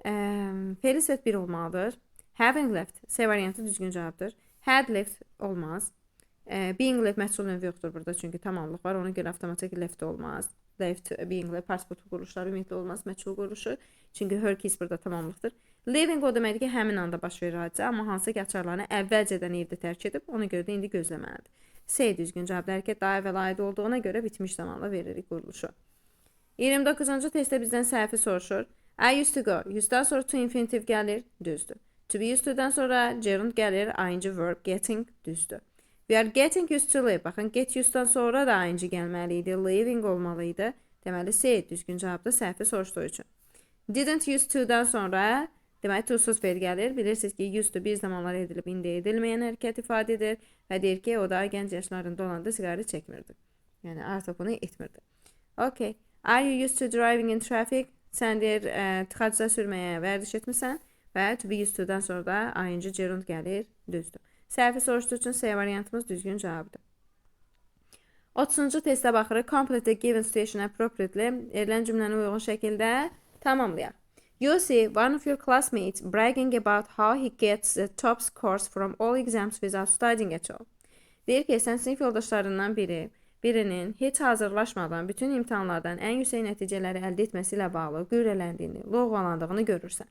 fe'li sifət 1 olmalıdır. Having left, C variantı düzgün cavabdır. Had left olmaz. Being left məhsul növü yoxdur burada, çünki tamamlıq var. Ona görə avtomatik left olmaz. Left, being left, passport quruluşları ümumiyyətlə olmaz, məchul quruluşu. Çünki her keys burada tamamlıqdır. Leaving o deməkdir ki, həmin anda baş verir hadisə, amma hansı ki, açarlarını əvvəlcədən evdə tərk edib, ona görə də indi gözləməlidir. C düzgün cavabdır. Hərəkət daha əvvəl aid olduğuna görə bitmiş zamanla veririk quruluşu. 29-cu testdə bizdən səhvi soruşur. I used to go. Use'dan sonra to infinitive gəlir, düzdür. To be used to'dan sonra gerund gəlir, ing verb getting, düzdür. We are getting used to live. Baxın, get used'dan sonra da ing gəlməli idi, living olmalıydı. Deməli, C düzgün cavabdır səhvi soruşduğu üçün. Didn't used to'dan sonra deməli, to-suz fe'l gəlir. Bilirsiniz ki, used to bir zamanlar edilib, indi edilməyən hərəkət ifadə edir və deyir ki, o da gənc yaşlarında olanda siqaret çəkmirdi. Yəni, artıq bunu etmirdi. Okay. Are you used to driving in traffic? Sən deyir, tıxacda sürməyə vərdiş etmirsən və to be used to'dan sonra da ing gerund gəlir, düzdür. Səhvi soruşduğu üçün C variantımız düzgün cavabdır. 30-cu testə baxırıq. Complete the given situation appropriately. Verilən cümləni uyğun şəkildə tamamlayaq. You see one of your classmates bragging about how he gets the top scores from all exams without studying at all. Deyir ki, sən sinif yoldaşlarından birinin heç hazırlaşmadan bütün imtahanlardan ən yüksək nəticələri əldə etməsi ilə bağlı qürrələndiyini, lovğalandığını görürsən.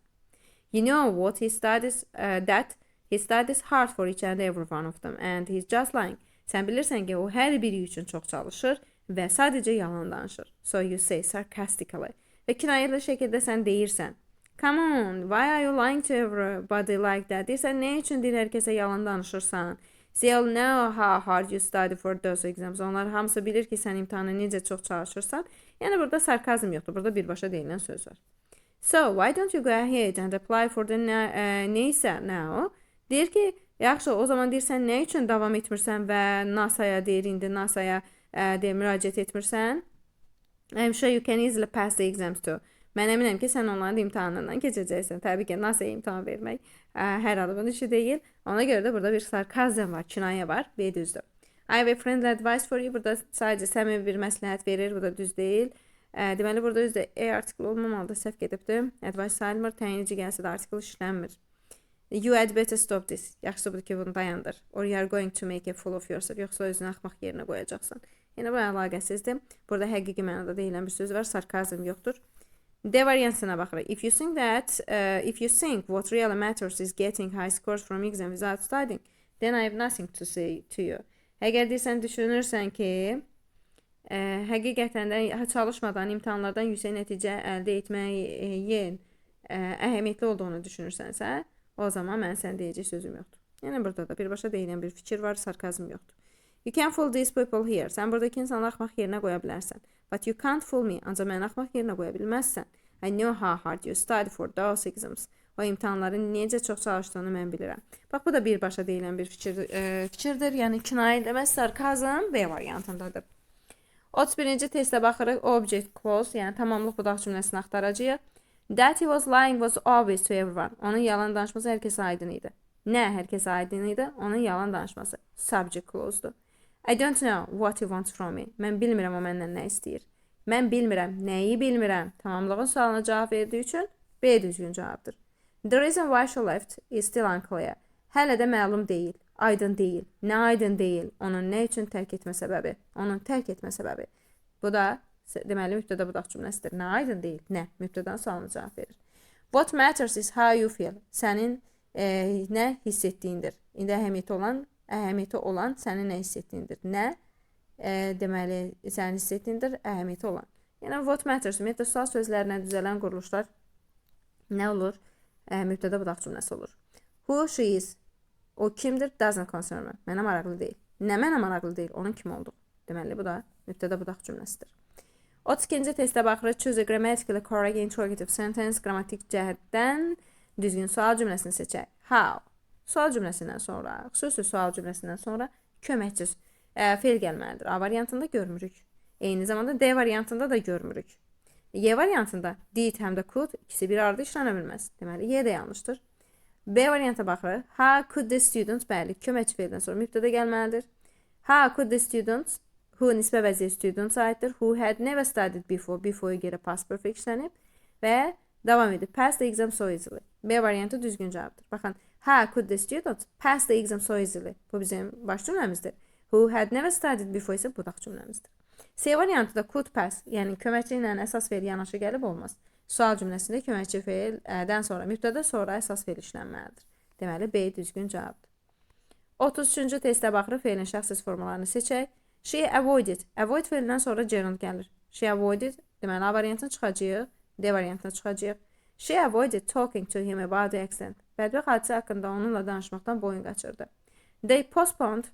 You know what that he studies hard for each and every one of them and he's just lying. Sən bilirsən ki, o hər biri üçün çox çalışır və sadəcə yalan danışır. So you say sarcastically. Və kinayəli şəkildə sən deyirsən. Come on, why are you lying to everybody like that? Deyirsən, nə üçün deyir hər kəsə yalan danışırsan? They all know how hard you study for those exams. Onlar hamısı bilir ki, sən imtahana necə çox çalışırsan. Yəni burada sarkazm yoxdur. Burada birbaşa deyilən söz var. So, why don't you go ahead and apply for the NASA now? Deyir ki, yaxşı, o zaman deyirsən, nə üçün davam etmirsən və NASA-ya deyir, indi NASA-ya müraciət etmirsən? I'm sure you can easily pass the exams too. Mən əminəm ki, sən onların imtahanından keçəcəksən. Təbii ki, NASA-ya imtahan vermək hər adamın işi deyil. Ona görə də burada bir sarkazm var, kinayə var. B düzdür. I have a friendly advice for you. Burada sadəcə səmimi bir məsləhət verir. Bu da düz deyil. Deməli, burada özdə article olmamalıdır, səhv gedibdir. Advice sayılmır, təyinici gəlsə də article işlənmir. You had better stop this. Yaxşı budur ki, bunu dayandır. Or you are going to make a fool of yourself. Yoxsa özünü axmaq yerinə qoyacaqsan. Yəni, bu əlaqəsizdir. Burada həqiqi mənada deyilən bir söz var, sarkazm yoxdur. D variantına baxırıq. If you think what really matters is getting high scores from exam without studying, then I have nothing to say to you. Əgər deyirsən, düşünürsən ki, həqiqətən də çalışmadan imtahanlardan yüksək nəticə əldə etməyin əhəmiyyətli olduğunu düşünürsənsə, o zaman mən sən deyəcək sözüm yoxdur. Yəni, burada da birbaşa deyilən bir fikir var, sarkazm yoxdur. You can fool these people here. Sən buradakı insanı axmaq yerinə qoya bilərsən. But you can't fool me. Ancaq məni axmaq yerinə qoya bilməzsən. I know how hard you study for those exams. O imtahanların necə çox çalışdığını mən bilirəm. Bax, bu da birbaşa deyilən bir fikirdir. Yəni, kinayə eləməz, sarkazm B variantındadır. 31-ci testə baxırıq. Object clause, yəni tamamlıq budaq cümləsini axtaracağıq. That he was lying was obvious to everyone. Onun yalan danışması hər kəsə aydın idi. Nə hər kəsə aydın idi? Onun yalan danışması. Subject clause'dur. I don't know what he wants from me. Mən bilmirəm o məndən nə istəyir. Mən bilmirəm, nəyi bilmirəm. Tamamlığın sualına cavab verdiyi üçün B düzgün cavabdır. The reason why she left is still unclear. Hələ də məlum deyil, aydın deyil. Nə aydın deyil? Onun nə üçün tərk etmə səbəbi? Onun tərk etmə səbəbi. Bu da deməli mübtəda budaq cümləsidir. Nə aydın deyil? Nə? Mübtədanın sualına cavab verir. What matters is how you feel. Sənin nə hiss etdiyindir. İndi əhəmiyyəti olan sənin nə hiss etdiyindir. Nə deməli sənin hiss etdiyindir, əhəmiyyəti olan. Yəni what matters ümumiyyətlə sual sözlərinə düzələn quruluşlar nə olur? Mübtəda budaq cümləsi olur. Who she is? O kimdir? Doesn't concern me. Mənə maraqlı deyil. Nə mənə maraqlı deyil? Onun kim olduğu. Deməli bu da mübtəda budaq cümləsidir. 32-ci testə baxırıq. Choose a grammatically correct interrogative sentence. Qrammatik cəhətdən düzgün sual cümləsini seçək. How? Sual cümləsindən sonra, xüsusi sual cümləsindən sonra köməkçi fe'l gəlməlidir. A variantında görmürük. Eyni zamanda D variantında da görmürük. Y variantında did həm də could ikisi bir arada işlənə bilməz. Deməli, Y də yanlışdır. B varianta baxırıq. How could the students? Bəli, köməkçi fe'ldən sonra mübtəda gəlməlidir. How could the students? Who nisbə vəzir students aiddir. Who had never studied before. Before'a görə past perfect işlənib. Və davam edib. Pass the exam so easily. B variantı düzgün cavabdır. Baxın. How could the students pass the exam so easily? Bu bizim baş cümləmizdir. Who had never studied before isə budaq cümləmizdir. C variantı da could pass, yəni köməkçi ilə əsas fe'l yanaşı gəlib olmaz. Sual cümləsində köməkçi fe'ldən sonra mübtəda, sonra əsas fe'l işlənməlidir. Deməli, B düzgün cavabdır. 33-cü testə baxırıq, fe'lin şəxsiz formalarını seçək. She avoided. Avoid fe'lindən sonra gerund gəlir. She avoided, deməli, A variantını çıxacağıq, D variantını çıxacağıq. She avoided talking to him about the accident. Bədbəxt hadisə haqqında onunla danışmaqdan boyun qaçırdı. They postponed.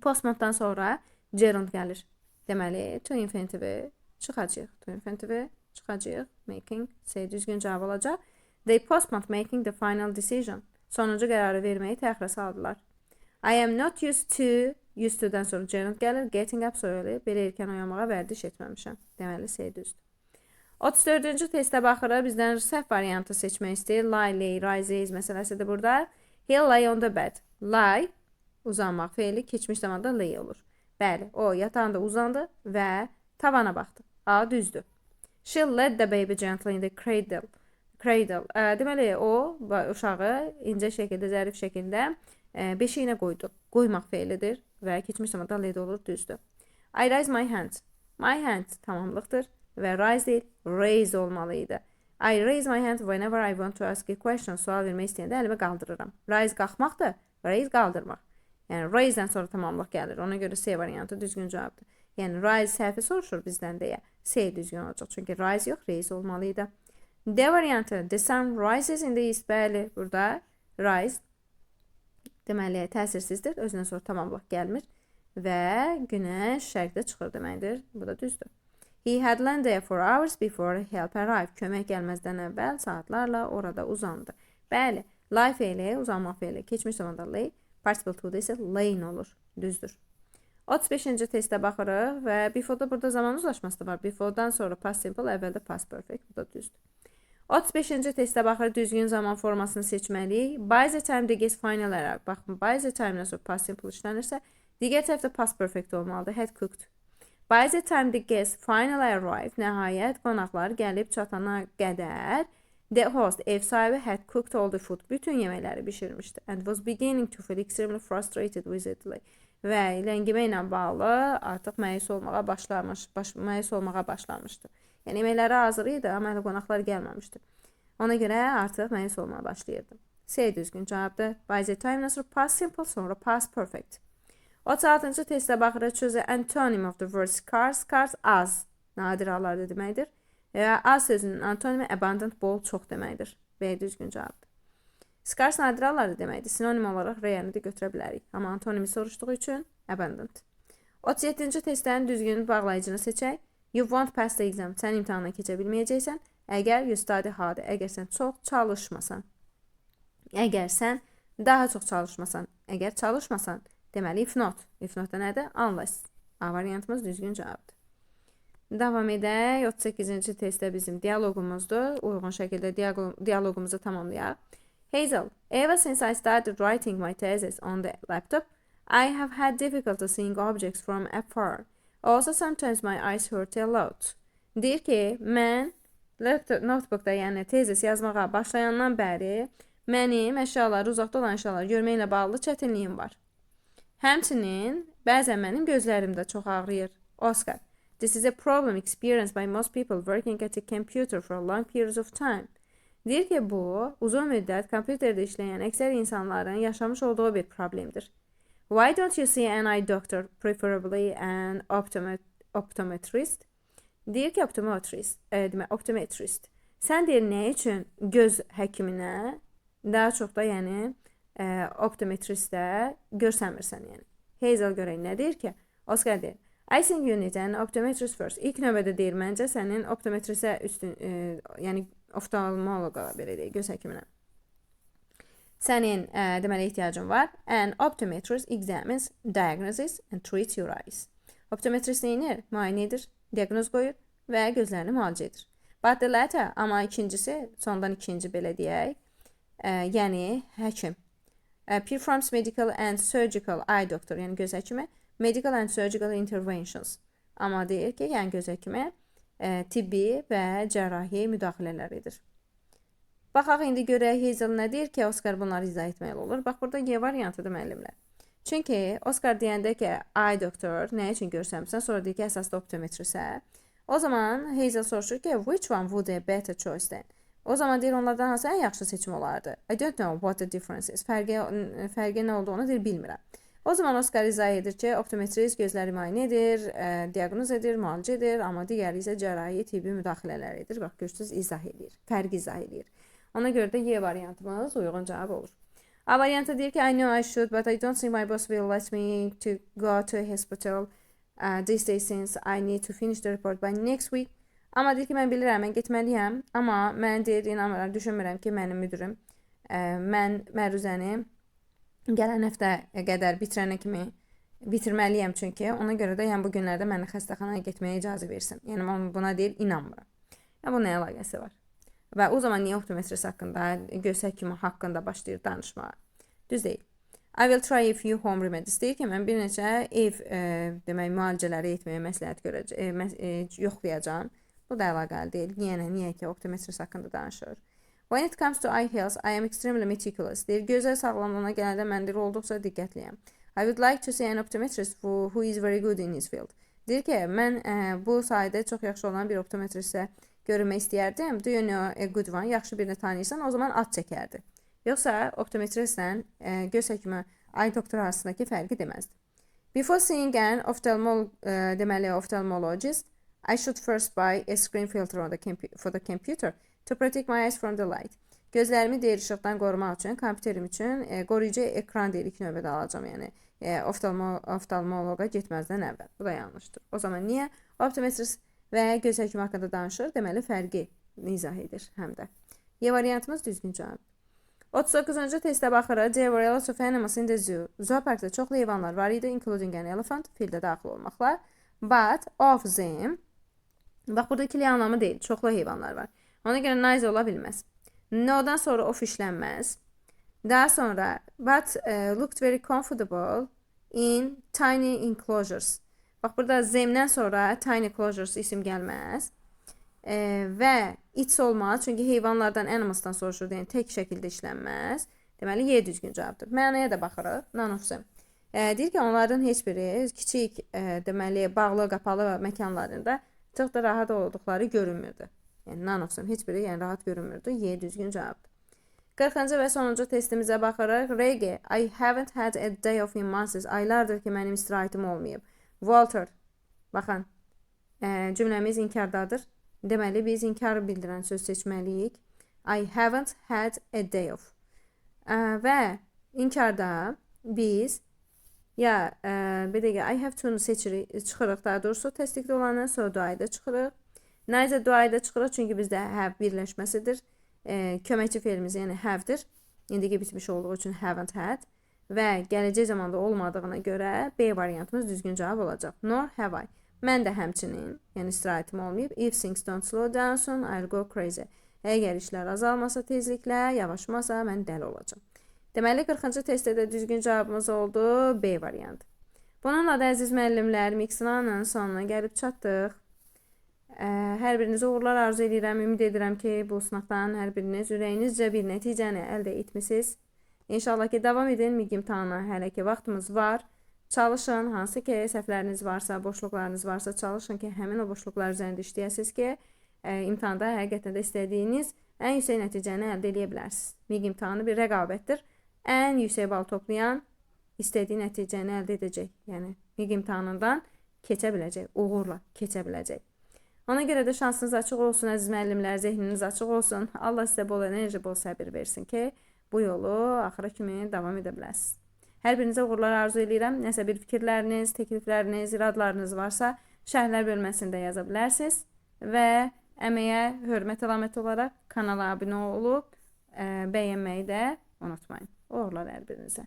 Postponeddan sonra gerund gəlir. Deməli, to infinitive çıxacaq. To infinitive çıxacaq. Making, C düzgün cavab olacaq. They postponed making the final decision. Sonuncu qərarı verməyi təxirə saldılar. I am not used to-dən sonra gerund gəlir. Getting up so early. Belə erkən oyanmağa vərdiş etməmişəm. Deməli, C düzdür. 34-cü testə baxırıq. Bizdən səhv variantı seçmək istəyir. Lie, lay, rise, is məsələsidir burada. He'll lie on the bed. Lie, uzanmaq fe'li keçmiş zamanda lay olur. Bəli, o yatağında uzandı və tavana baxdı. A düzdür. She'll let the baby gently in the cradle. Deməli, o uşağı incə şəkildə, zərif şəkildə Beşiyinə qoyduq. Qoymaq feilidir və keçmiş zamanda laid olur, düzdür. I raise my hand. My hand tamamlıqdır və rise deyil, raise olmalıydı. I raise my hand whenever I want to ask a question. Sual vermək istəyəndə əlimi qaldırıram. Rise qalxmaqdır, raise qaldırmaq. Yəni raise-dən sonra tamamlıq gəlir. Ona görə C variantı düzgün cavabdır. Yəni rise səhvi soruşur bizdən deyə C düzgün olacaq. Çünki rise yox, raise olmalıydı. D variantı the sun rises in the east. Bəli, burada rise deməli təsirsizdir. Özündən sonra tamamlıq gəlmir və günəş şərqdə çıxır deməkdir. Bu da düzdür. He had lain there for hours before help arrived. Kömək gəlməzdən əvvəl saatlarla orada uzandı. Bəli, lie feili, uzanmaq feili. Keçmiş zamanda lay, participle to'da isə lain olur. Düzdür. 35-ci testə baxırıq və before'da burada zaman uzlaşması da var. Before'dan sonra past simple, əvvəldə past perfect. Bu da düzdür. 35-ci testə baxırıq, düzgün zaman formasını seçməliyik. By the time the guest final arrived. Baxın, by the time-dan sonra past simple işlənirsə, digər tərəfdə past perfect olmalıdır. Had cooked. By the time the guest finally arrived, nəhayət qonaqlar gəlib çatana qədər, the host, ev sahibi, had cooked all the food, bütün yeməkləri bişirmişdi, and was beginning to feel extremely frustrated with it. Və ləngimə ilə bağlı artıq məyus olmağa başlamışdı. Yəni yeməkləri hazır idi, amma hələ qonaqlar gəlməmişdi. Ona görə artıq məyus olmağa başlayırdı. C düzgün cavabdır. By the time sonra past simple, sonra past perfect. 36-cı testə baxırıq, sözü antonym of the word scarce. Scarce az, nadir hallarda deməkdir. Az sözünün antonimi abundant, bol, çox deməkdir. B düzgün cavabdır. Scarce nadir hallarda deməkdir. Sinonim olaraq reyəni də götürə bilərik. Amma antonimi soruşduğu üçün abundant. 37-ci testlərin düzgün bağlayıcını seçək. You won't pass the exam. Sən imtahana keçə bilməyəcəksən. Əgər you study hard. Əgər sən çox çalışmasan. Əgər sən daha çox çalışmasan. Əgər çalışmasan. Deməli, if not. If not da nədir? Unless. A variantımız düzgün cavabdır. Davam edək. 38-ci testdə bizim dialogumuzdur. Uyğun şəkildə dialogumuzu tamamlayaq. Hazel, ever since I started writing my thesis on the laptop, I have had difficulty seeing objects from afar. Also, sometimes my eyes hurt a lot. Deyir ki, mən notebookda, yəni tezis yazmağa başlayandan bəri mənim əşyaları, uzaqda olan əşyaları görməklə bağlı çətinliyim var. Həmçinin, bəzən mənim gözlərim də çox ağrıyır. Oscar, this is a problem experienced by most people working at a computer for long periods of time. Deyir ki, bu, uzun müddət kompüterdə işləyən əksər insanların yaşamış olduğu bir problemdir. Why don't you see an eye doctor, preferably an optometrist? Deyir ki, optometrist. Sən deyir, nə üçün göz həkiminə, daha çox da, yəni, optometristə görsənmirsən, yəni. Hazel görək nə deyir ki? Oscar deyir, I think you need an optometrist first. İlk növbədə deyir, məncə sənin optometristə yəni oftalmoloqa, belə deyək, göz həkiminə. Sənin deməli ehtiyacın var. An optometrist examines, diagnoses and treats your eyes. Optometrist neyinir? Müayinə edir, diaqnoz qoyur və gözlərini müalicə edir. But the latter, amma ikincisi, sondan ikinci belə deyək, yəni həkim. Performs medical and surgical eye doctor, yəni göz həkimi, medical and surgical interventions. Amma deyir ki, yəni göz həkimi tibbi və cərrahi müdaxilələr edir. Baxaq, indi görək Hazel nə deyir ki, Oscar bunları izah etməli olur. Bax, burada Y variantıdır müəllimlər. Çünki Oscar deyəndə ki, eye doctor, nə üçün görsəmsən, sonra deyir ki, əsasda optometrisə. O zaman Hazel soruşur ki, which one would a better choice then? O zaman deyir, onlardan hansı ən yaxşı seçim olardı? I don't know what the difference is. Fərqi nə olduğunu deyir, bilmirəm. O zaman Oscar izah edir ki, optometrist gözləri müayinə edir, diaqnoz edir, müalicə edir, amma digəri isə cərrahi tibbi müdaxilələr edir. Bax, görürsünüz, izah edir, fərqi izah edir. Ona görə də Y variantımız uyğun cavab olur. A variantı deyir ki, I know I should, but I don't think my boss will let me to go to a hospital these days since I need to finish the report by next week. Amma deyir ki, mən bilirəm, mən getməliyəm, amma mən deyir, inanmıram, düşünmürəm ki, mənim müdürüm, mən məruzəni gələn həftə qədər bitirənə kimi bitirməliyəm çünki, ona görə də yəni bu günlərdə mənə xəstəxanaya getməyə icazə versin. Yəni buna deyir, inanmıram. Yəni bu nə əlaqəsi var? Və o zaman niyə optometrist haqqında, göz həkimi haqqında başlayır danışmağa? Düz deyil. I will try a few home remedies. Deyir ki, mən bir neçə ev demək, müalicələri etməyə məsləhət yoxlayacağım. Bu da əlaqəli deyil. Niyə ki, optometrist haqqında danışır. When it comes to eye health, I am extremely meticulous. Deyir, gözəl sağlamlığına gələndə mən deyir, olduqca diqqətliyəm. I would like to see an optometrist who is very good in his field. Deyir ki, mən bu sayədə çox yaxşı olan bir optometristə görünmək istəyərdim. Do you know a good one? Yaxşı birini tanıyırsan, o zaman ad çəkərdi. Yoxsa optometristlə göz həkimi, ay doktoru arasındakı fərqi deməzdi. Before seeing an deməli ophthalmologist, I should first buy a screen filter for the computer to protect my eyes from the light. Gözlərimi deyir işıqdan qorumaq üçün, kompüterim üçün qoruyucu ekran deyir ilk növbədə alacağım. Yəni oftalmoloqa getməzdən əvvəl. Bu da yanlışdır. O zaman niyə optometrist və göz həkimi haqqında danışır? Deməli fərqi izah edir həm də. Y variantımız düzgün cavab. 39-cu testə baxırıq. There were lots of animals in the zoo. Zooparkda çoxlu heyvanlar var idi, including an elephant, fil də daxil olmaqla. But of them, bax burada ikili anlamı deyil, çoxlu heyvanlar var. Ona görə nice ola bilməz. No-dan sonra of işlənməz. Daha sonra, but looked very comfortable in tiny enclosures. Bax burada zemdən sonra tiny enclosures isim gəlməz. Və it's olmaz, çünki heyvanlardan, animalsdan soruşur, yəni tək şəkildə işlənməz. Deməli, Y düzgün cavabdır. Mənaya da baxırıq. None of them. Deyir ki, onların heç biri kiçik, deməli, bağlı, qapalı məkanlarında çox da rahat olduqları görünmürdü. Yəni, none of them, heç biri yəni, rahat görünmürdü. Y düzgün cavabdır. 40-cı və sonuncu testimizə baxırıq. Reggie, I haven't had a day of in months. Aylardır ki, mənim istirahətim olmayıb. Walter, baxın, cümləmiz inkardadır. Deməli, biz inkar bildirən söz seçməliyik. I haven't had a day of. Və inkarda biz ya bir dəqiqə, I have to-nu seçirik, çıxırıq daha doğrusu təsdiqli olanı, sonra duayda çıxırıq. Nice duayda çıxırıq, çünki bizdə have birləşməsidir. Köməkçi fe'limiz yəni have-dir. İndiki bitmiş olduğu üçün haven't had. Və gələcək zamanda olmadığına görə B variantımız düzgün cavab olacaq. Nor have I. Mən də həmçinin, yəni istirahətim olmayıb. If things don't slow down soon, I'll go crazy. Əgər işlər azalmasa tezliklə, yavaşmasa mən dəli olacağım. Deməli, 40-cı testdə də düzgün cavabımız oldu B variantı. Bununla da əziz müəllimlər, Mixlanın sonuna gəlib çatdıq. Hər birinizə uğurlar arzu edirəm. Ümid edirəm ki, bu sınaqdan hər biriniz ürəyinizcə bir nəticəni əldə etmisiniz. İnşallah ki, davam edin. MİQ imtahanına hələ ki vaxtımız var. Çalışın, hansı ki səhvləriniz varsa, boşluqlarınız varsa çalışın ki, həmin o boşluqlar üzərində işləyəsiniz ki, imtahanda həqiqətən də istədiyiniz ən yüksək nəticəni əldə edə bilərsiniz. MİQ imtahanı bir rəqabətdir. Ən yüksək bal toplayan istədiyi nəticəni əldə edəcək. Yəni, MİQ imtahanından keçə biləcək, uğurla keçə biləcək. Ona görə də şansınız açıq olsun, əziz müəllimlər, zehniniz açıq olsun. Allah sizə bol enerji, bol səbir versin ki, bu yolu axıra kimi davam edə biləsiniz. Hər birinizə uğurlar arzu edirəm. Nəsə bir fikirləriniz, təklifləriniz, iradlarınız varsa, şərhlər bölməsində yaza bilərsiniz. Və əməyə hörmət əlaməti olaraq kanala abunə olub, bəyənməyi də unutmayın. Uğurlar hər birinizə.